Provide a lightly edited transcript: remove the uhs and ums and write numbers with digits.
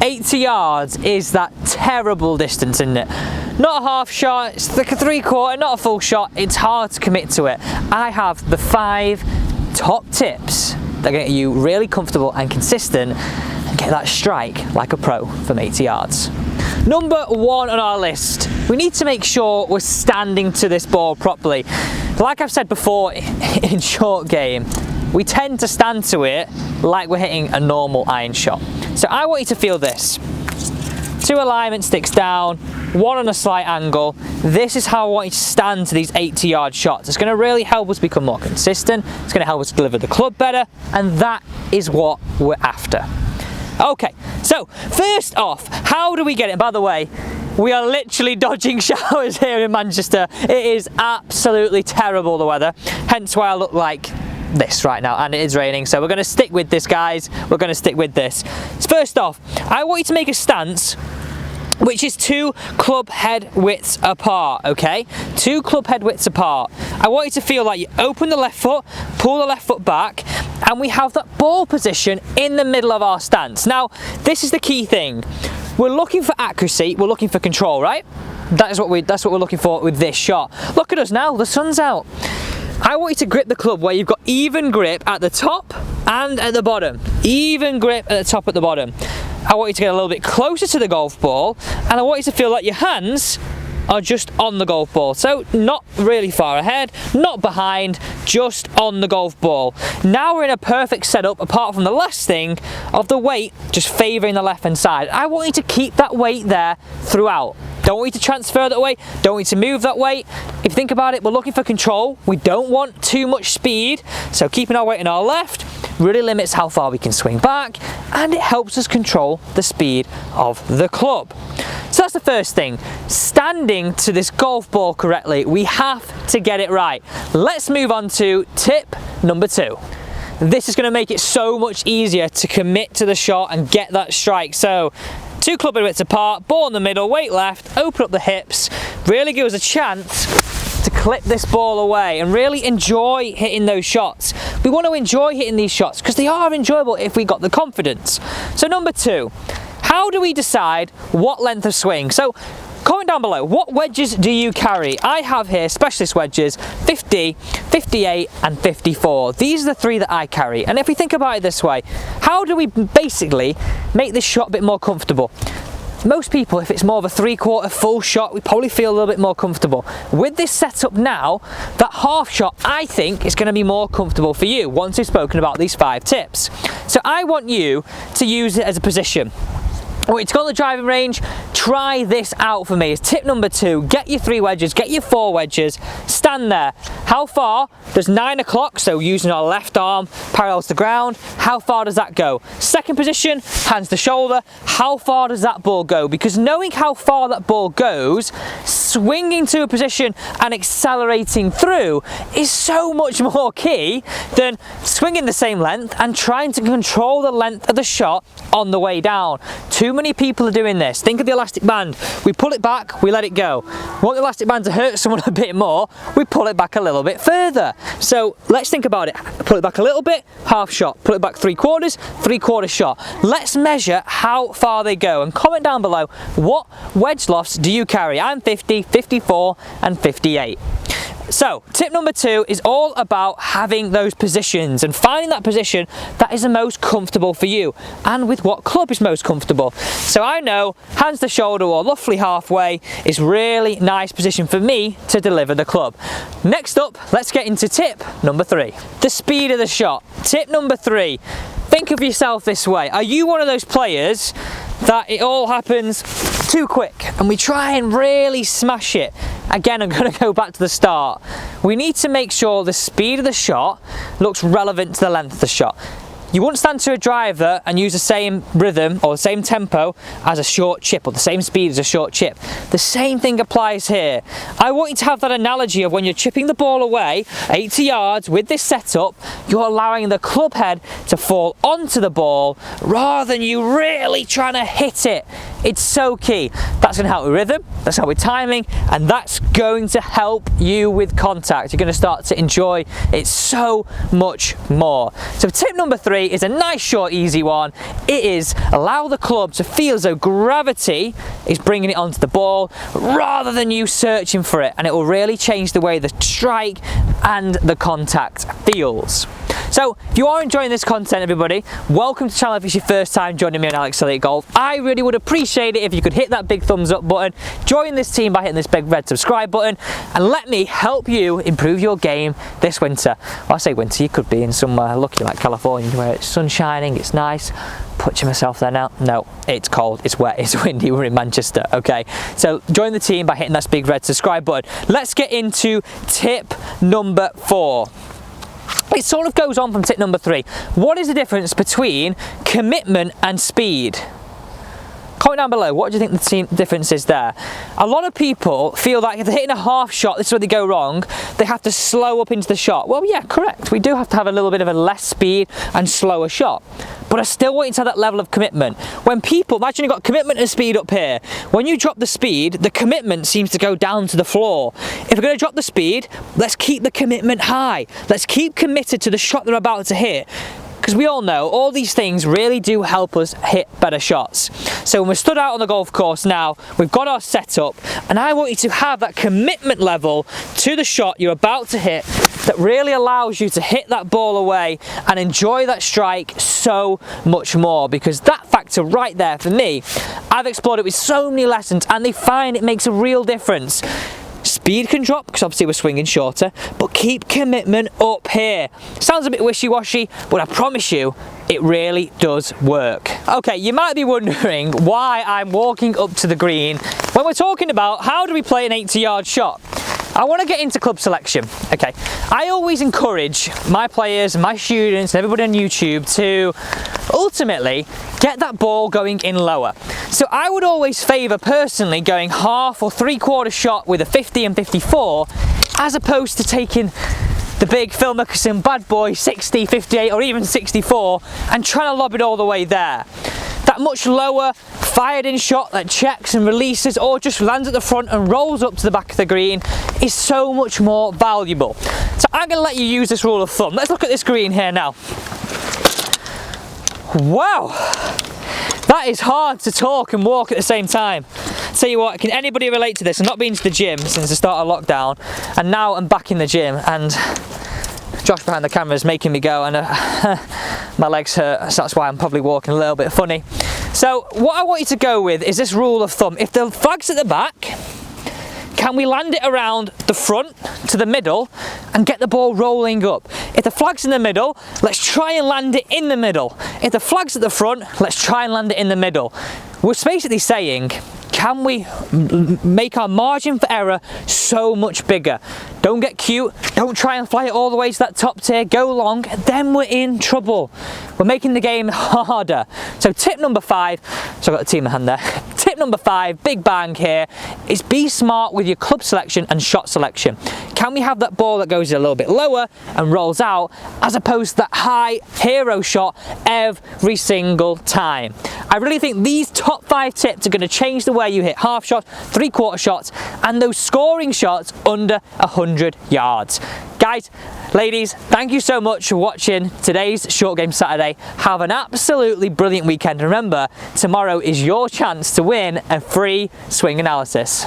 80 yards is that terrible distance, isn't it? Not a half shot, it's like a 3/4, not a full shot. It's hard to commit to it. I have the 5 top tips that get you really comfortable and consistent and get that strike like a pro from 80 yards. Number 1 on our list, we need to make sure we're standing to this ball properly. Like I've said before in short game, we tend to stand to it like we're hitting a normal iron shot. So I want you to feel this. 2 alignment sticks down, 1 on a slight angle. This is how I want you to stand to these 80-yard shots. It's going to really help us become more consistent. It's going to help us deliver the club better, and that is what we're after. Okay, so first off, how do we get it? By the way, we are literally dodging showers here in Manchester. It is absolutely terrible, the weather, hence why I look like this right now, and it is raining, so we're going to stick with this, guys. We're going to stick with this. So first off, I want you to make a stance which is 2 club head widths apart, okay? 2 club head widths apart. I want you to feel like you open the left foot, pull the left foot back, and we have that ball position in the middle of our stance. Now, this is the key thing. We're looking for accuracy, we're looking for control, right? That's what we're looking for with this shot. Look at us now, the sun's out. I want you to grip the club where you've got even grip at the top and at the bottom. Even grip at the top, at the bottom. I want you to get a little bit closer to the golf ball, and I want you to feel like your hands are just on the golf ball. So not really far ahead, not behind, just on the golf ball. Now we're in a perfect setup, apart from the last thing of the weight just favouring the left hand side. I want you to keep that weight there throughout. Don't want you to transfer that weight, don't want you to move that weight. If you think about it, we're looking for control. We don't want too much speed, so keeping our weight in our left really limits how far we can swing back, and it helps us control the speed of the club. So that's the first thing. Standing to this golf ball correctly, we have to get it right. Let's move on to tip number 2. This is going to make it so much easier to commit to the shot and get that strike. So 2 club head widths apart, ball in the middle, weight left, open up the hips, really give us a chance to clip this ball away and really enjoy hitting those shots. We want to enjoy hitting these shots because they are enjoyable if we got the confidence. So number 2, how do we decide what length of swing? So comment down below, what wedges do you carry? I have here specialist wedges, 50, 58 and 54. These are the 3 that I carry. And if we think about it this way, how do we basically make this shot a bit more comfortable? Most people, if it's more of a 3/4 full shot, we probably feel a little bit more comfortable. With this setup now, that half shot, I think, is going to be more comfortable for you once we've spoken about these 5 tips. So I want you to use it as a position. I want you to go on the driving range, try this out for me. It's tip number 2, get your 3 wedges, get your 4 wedges, stand there. How far does 9 o'clock, so using our left arm parallels the ground, how far does that go? Second position, hands to shoulder, how far does that ball go? Because knowing how far that ball goes, swinging to a position and accelerating through is so much more key than swinging the same length and trying to control the length of the shot on the way down. Too many people are doing this. Think of the elastic band. We pull it back, we let it go. Want the elastic band to hurt someone a bit more, we pull it back a little bit further. So let's think about it. Pull it back a little bit, half shot. Pull it back 3/4, 3/4 shot. Let's measure how far they go and comment down below, what wedge lofts do you carry? I'm 50, 54 and 58. So tip number 2 is all about having those positions and finding that position that is the most comfortable for you and with what club is most comfortable. So I know hands to shoulder or roughly halfway is really nice position for me to deliver the club. Next up, let's get into tip number 3, the speed of the shot. Tip number 3, think of yourself this way. Are you one of those players that it all happens too quick and we try and really smash it? Again, I'm going to go back to the start. We need to make sure the speed of the shot looks relevant to the length of the shot. You wouldn't stand to a driver and use the same rhythm or the same tempo as a short chip or the same speed as a short chip. The same thing applies here. I want you to have that analogy of when you're chipping the ball away 80 yards with this setup, you're allowing the club head to fall onto the ball rather than you really trying to hit it It's so key. That's going to help with rhythm, that's help with timing, and that's going to help you with contact. You're going to start to enjoy it so much more. So tip number 3 is a nice, short, easy one. It is allow the club to feel as though gravity is bringing it onto the ball rather than you searching for it, and it will really change the way the strike and the contact feels. So if you are enjoying this content, everybody, welcome to the channel if it's your first time joining me on Alex Elliott Gold. I really would appreciate it if you could hit that big thumbs up button, join this team by hitting this big red subscribe button, and let me help you improve your game this winter. Well, I say winter, you could be in somewhere lucky like California where it's sun shining, it's nice. Putting myself there now. No, it's cold, it's wet, it's windy, we're in Manchester, okay? So join the team by hitting that big red subscribe button. Let's get into tip number 4. It sort of goes on from tip number 3. What is the difference between commitment and speed? Comment down below, what do you think the difference is there? A lot of people feel like if they're hitting a half shot, this is where they go wrong, they have to slow up into the shot. Well, yeah, correct. We do have to have a little bit of a less speed and slower shot. But I still want you to have that level of commitment. When people, imagine you've got commitment and speed up here. When you drop the speed, the commitment seems to go down to the floor. If we're going to drop the speed, let's keep the commitment high. Let's keep committed to the shot they're about to hit. Because we all know all these things really do help us hit better shots. So when we're stood out on the golf course now, we've got our setup, and I want you to have that commitment level to the shot you're about to hit that really allows you to hit that ball away and enjoy that strike so much more, because that factor right there for me, I've explored it with so many lessons and they find it makes a real difference. Speed can drop because obviously we're swinging shorter, but keep commitment up here. Sounds a bit wishy-washy, but I promise you, it really does work. Okay, you might be wondering why I'm walking up to the green when we're talking about how do we play an 80-yard shot. I want to get into club selection. Okay, I always encourage my players, my students, and everybody on YouTube to ultimately get that ball going in lower. So I would always favour personally going half or 3/4 shot with a 50 and 54 as opposed to taking the big Phil Mickelson bad boy 60, 58 or even 64 and trying to lob it all the way there. That much lower fired in shot that checks and releases or just lands at the front and rolls up to the back of the green is so much more valuable. So I'm going to let you use this rule of thumb. Let's look at this green here now. Wow, that is hard to talk and walk at the same time. Tell you what, can anybody relate to this? I've not been to the gym since the start of lockdown, and now I'm back in the gym, and Josh behind the camera is making me go, and my legs hurt, so that's why I'm probably walking a little bit funny. So what I want you to go with is this rule of thumb. If the flag's at the back, can we land it around the front to the middle and get the ball rolling up? If the flag's in the middle, let's try and land it in the middle. If the flag's at the front, let's try and land it in the middle. We're basically saying, can we make our margin for error so much bigger? Don't get cute, don't try and fly it all the way to that top tier, go long, then we're in trouble. We're making the game harder. So tip number 5, so I've got the team in hand there. Tip number 5, big bang here, is be smart with your club selection and shot selection. Can we have that ball that goes a little bit lower and rolls out as opposed to that high hero shot every single time? I really think these top 5 tips are going to change the way you hit half shots, 3/4 shots, and those scoring shots under 100 yards. Guys, ladies, thank you so much for watching today's Short Game Saturday. Have an absolutely brilliant weekend. Remember, tomorrow is your chance to win a free swing analysis.